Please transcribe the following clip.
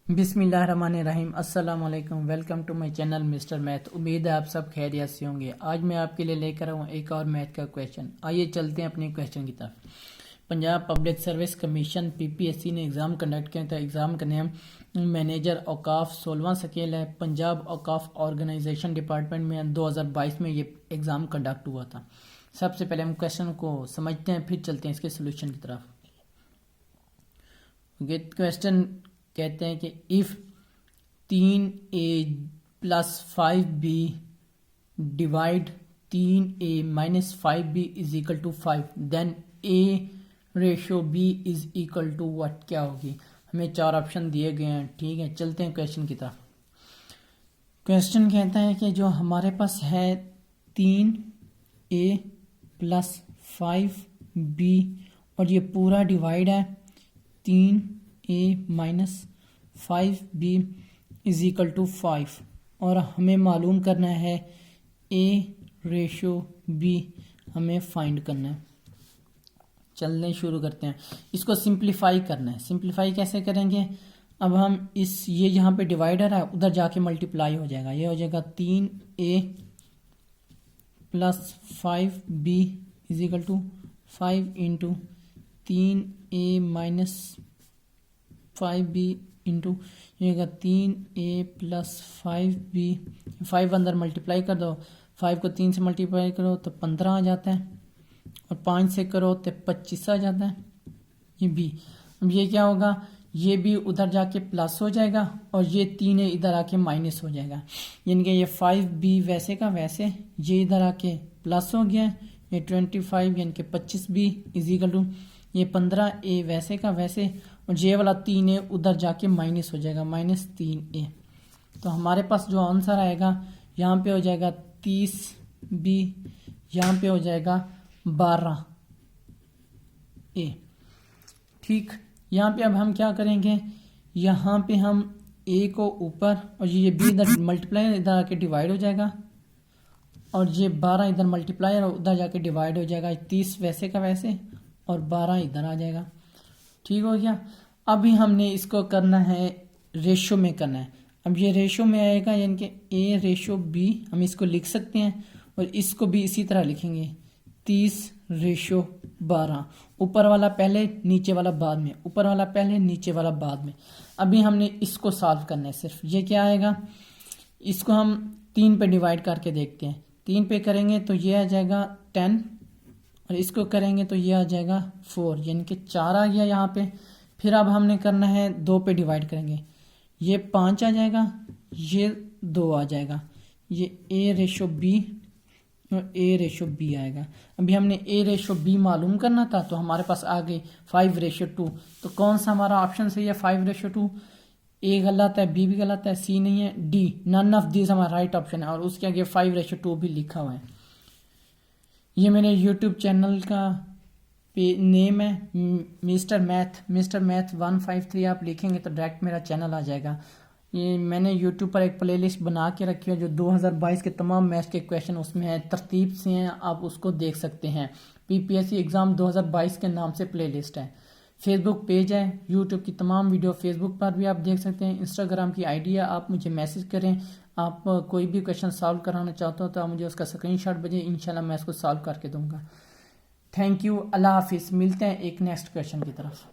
बिस्मिल्लाहिर्रहमानिर्रहीम। अस्सलाम वालेकुम। Welcome to my channel mister math. उम्मीद है आप सब खैरियत से होंगे। आज मैं आपके लिए लेकर आऊँ एक और मैथ का क्वेश्चन। आइए चलते हैं अपने क्वेश्चन की तरफ। Punjab public service commission PPSC ने एग्ज़ाम कंडक्ट किया था। एग्ज़ाम का नेम मैनेजर औकाफ 16वां स्केल है। पंजाब औकाफ ऑर्गेनाइजेशन डिपार्टमेंट में 2022 में ये एग्ज़ाम कंडक्ट हुआ था। सबसे पहले हम क्वेश्चन को समझते हैं, फिर चलते हैं इसके सोल्यूशन की तरफ। क्वेश्चन कहते हैं कि if 3a plus 5b divide 3a minus 5b is equal to 5 then a ratio b is equal to what. क्या होगी? हमें चार ऑप्शन दिए गए हैं। ठीक है, चलते हैं क्वेश्चन की तरफ। क्वेश्चन कहता है कि जो हमारे पास है 3a प्लस 5b और ये पूरा डिवाइड है 3a minus 5b is equal to 5 और हमें मालूम करना है a रेशो b हमें फाइंड करना है। चलने शुरू करते हैं। इसको सिंप्लीफाई करना है। सिंप्लीफाई कैसे करेंगे? अब हम ये यहाँ पे डिवाइडर है, उधर जाके मल्टीप्लाई हो जाएगा। ये हो जाएगा 3a plus 5b is equal to 5 into 3a minus 5b into ये होगा 3a प्लस 5b। 5 अंदर मल्टीप्लाई कर दो, 5 को 3 से मल्टीप्लाई करो तो 15 आ जाता है और 5 से करो तो 25 आ जाता है। ये b, अब ये क्या होगा? ये भी उधर जाके प्लस हो जाएगा और ये 3a इधर आके माइनस हो जाएगा। यानी कि ये 5b वैसे का वैसे ये इधर आके प्लस हो गया। ये 25 यानी कि 25b इज इक्वल टू ये 15a वैसे का वैसे और ये वाला 3a उधर जाके माइनस हो जाएगा, माइनस 3a। तो हमारे पास जो आंसर आएगा यहाँ पे हो जाएगा 30b, यहाँ पे हो जाएगा 12a। ठीक, यहाँ पे अब हम क्या करेंगे? यहाँ पे हम a को ऊपर और ये b इधर मल्टीप्लाई इधर आके डिवाइड हो जाएगा और ये 12 इधर मल्टीप्लाई और उधर जाके डिवाइड हो जाएगा। 30 वैसे का वैसे और 12 इधर आ जाएगा। ठीक हो गया। अभी हमने इसको करना है रेशो में करना है। अब ये रेशो में आएगा यानी कि a रेशो b हम इसको लिख सकते हैं और इसको भी इसी तरह लिखेंगे 30 रेशो 12। ऊपर वाला पहले नीचे वाला बाद में, ऊपर वाला पहले नीचे वाला बाद में। अभी हमने इसको सॉल्व करना है। सिर्फ ये क्या आएगा? इसको हम 3 पे डिवाइड करके देखते हैं। 3 पे करेंगे तो ये आ जाएगा 10 और इसको करेंगे तो ये आ जाएगा 4 यानी कि 4 आ गया यहाँ पे। फिर अब हमने करना है 2 पे डिवाइड करेंगे, ये 5 आ जाएगा, ये 2 आ जाएगा। ये a रेशो b और a रेशो b आएगा। अभी हमने a रेशो b मालूम करना था तो हमारे पास आ गई 5 रेशो 2। तो कौन सा हमारा ऑप्शन सही है? 5 रेशो 2। a गलत है, b भी गलत है, c नहीं है, d नन ऑफ दिस हमारा राइट ऑप्शन है और उसके आगे 5 रेशो 2 भी लिखा हुआ है। ये मेरे यूट्यूब चैनल का नेम है मिस्टर मैथ 153। आप लिखेंगे तो डायरेक्ट मेरा चैनल आ जाएगा। ये मैंने यूट्यूब पर एक प्लेलिस्ट बना के रखी है जो 2022 के तमाम मैथ्स के क्वेश्चन उसमें है, तरतीब से हैं, आप उसको देख सकते हैं। पीपीएससी एग्ज़ाम 2022 के नाम से प्लेलिस्ट है। फेसबुक पेज है, यूट्यूब की तमाम वीडियो फेसबुक पर भी आप देख सकते हैं। इंस्टाग्राम की आईडी है, आप मुझे मैसेज करें। आप कोई भी क्वेश्चन सॉल्व कराना चाहते हो तो आप मुझे उसका स्क्रीनशॉट भेजें, इंशाल्लाह मैं इसको सॉल्व करके दूंगा। थैंक यू, अल्लाह हाफिज़। मिलते हैं एक नेक्स्ट क्वेश्चन की तरफ।